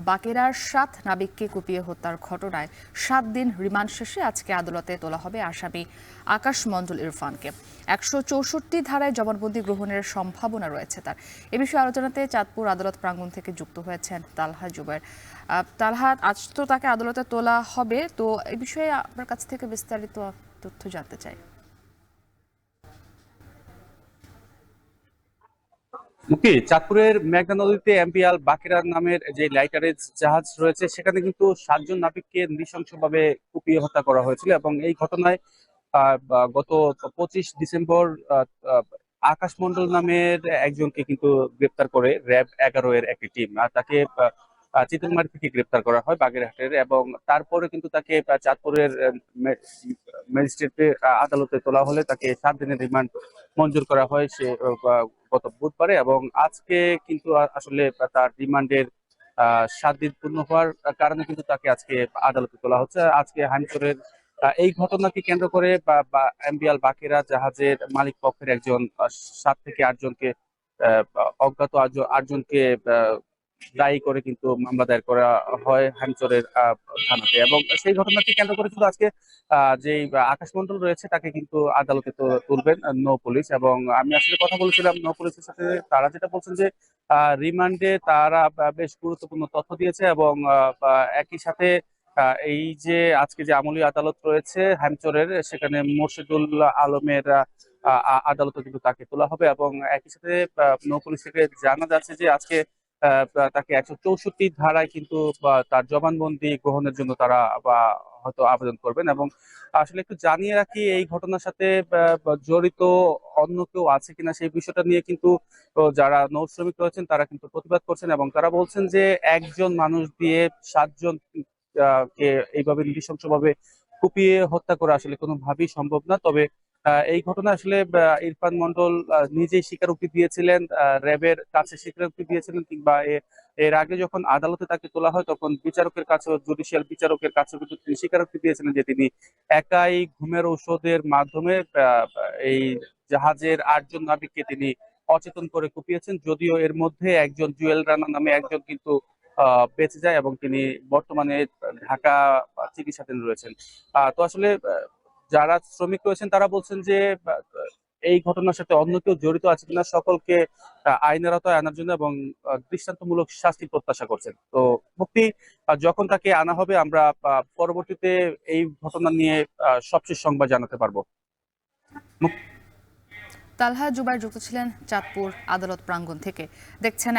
বাকেরার ৭ নাবিককে কুপিয়ে হত্যার ঘটনায় ৭ দিন রিমান্ড শেষে আজকে আদালতে তোলা হবে আসামি আকাশ মণ্ডল ইরফানকে। ১৬৪ ধারায় জবানবন্দি গ্রহণের সম্ভাবনা রয়েছে তার। এ বিষয়ে আলোচনাতে চাঁদপুর আদালত প্রাঙ্গণ থেকে যুক্ত হয়েছেন তালহা জুবায়ের। তালহা, আজ তো তাকে আদালতে তোলা হবে, তো এই বিষয়ে আপনার কাছ থেকে বিস্তারিত তথ্য জানতে চাই। চাঁদপুরের মেঘনা নদীতে এমভি আল বাকেরার নামের যে লাইটারেজ জাহাজ রয়েছে সেখানে কিন্তু ৭ জন নাবিককে নৃশংসভাবে কুপিয়ে হত্যা করা হয়েছিল এবং এই ঘটনায় গত 25 ডিসেম্বর আহ, আহ, আকাশ মণ্ডল নামের একজনকে কিন্তু গ্রেপ্তার করে র্যাব 11 এর একটি টিম, আর তাকে চিতলমারি থেকে গ্রেপ্তার করা হয় বাগেরহাটের, এবং তারপরে কিন্তু তাকে চাঁদপুরের ম্যাজিস্ট্রেট আদালতে তোলা হলে তাকে 7 দিনের রিমান্ড মঞ্জুর করা হয় সে গত বুধবারে, এবং আজকে কিন্তু আসলে তার রিমান্ডের 7 দিন পূর্ণ হওয়ার কারণে কিন্তু তাকে আজকে আদালতে তোলা হচ্ছে। আজকে হানিচরের এই ঘটনাকে কেন্দ্র করে এমভি আল বাকেরা জাহাজের মালিক পক্ষের একজন 7 থেকে 8 জনকে অজ্ঞাত 8 জনকে দায়ী করে কিন্তু মামলা দায়ের করা হয় হানিচরের থানাতে, এবং সেই ঘটনাকে কেন্দ্র করে কিন্তু আজকে যে আকাশমণ্ডল রয়েছে তাকে কিন্তু আদালতে তুলবেন নৌ পুলিশ। এবং আমি আসলে কথা বলেছিলাম নৌ পুলিশের সাথে, তারা যেটা বলছেন যে রিমান্ডে তারা বেশ গুরুত্বপূর্ণ তথ্য দিয়েছে, এবং একই সাথে এই যে আজকে যে আমলি আদালত রয়েছে হামচরের, সেখানে মোর্শেদুল আলমের আদালতে কিন্তু তাকে তোলা হবে, এবং একই সাথে নৌ পুলিশ থেকে জানা যাচ্ছে যে আজকে তাকে ১৬৪ ধারায় কিন্তু তার জবানবন্দি গ্রহণের জন্য তারা হয়তো আবেদন করবেন। এবং আসলে একটু জানিয়ে রাখি, এই ঘটনার সাথে জড়িত অন্য কেউ আছে কিনা সেই বিষয়টা নিয়ে কিন্তু যারা নৌ শ্রমিক রয়েছেন তারা কিন্তু প্রতিবাদ করছেন, এবং তারা বলছেন যে একজন মানুষ দিয়ে 7 জন কে এইভাবে নৃশংসভাবে কুপিয়ে হত্যা করা আসলে কোনোভাবেই সম্ভব না। তবে এই ঘটনা আসলে ইরফান মন্ডল নিজেই স্বীকারোক্তি দিয়েছিলেন, র্যাবের কাছে স্বীকারোক্তি দিয়েছিলেন, কিংবা এর আগে যখন আদালতে তাকে তোলা হয় তখন বিচারকের কাছে, জুডিশিয়াল বিচারকের কাছে কিন্তু তিনি স্বীকারোক্তি দিয়েছিলেন যে তিনি একাই ঘুমের ঔষধের মাধ্যমে এই জাহাজের 8 জন নাবিককে তিনি অচেতন করে কুপিয়েছেন। যদিও এর মধ্যে একজন জুয়েল রানা নামে একজন কিন্তু বেঁচে যায়, এবং তিনি বর্তমানে ঢাকা চিকিৎসাধীন রয়েছেন। তো আসলে যারা শ্রমিক রয়েছেন তারা বলছেন যে আহ, এই ঘটনার সাথে অন্য কেউ জড়িত আছে কিনা সকলকে আইনের আওতায় আনার জন্য, এবং দৃষ্টান্তমূলক শাস্তি প্রত্যাশা করছেন। তো মুক্তি যখন তাকে আনা হবে আমরা পরবর্তীতে এই ঘটনা নিয়ে সবশেষ সংবাদ জানাতে পারবো। তালহা জুবায়ের যুক্ত ছিলেন চাঁদপুর আদালত প্রাঙ্গণ থেকে। দেখছেন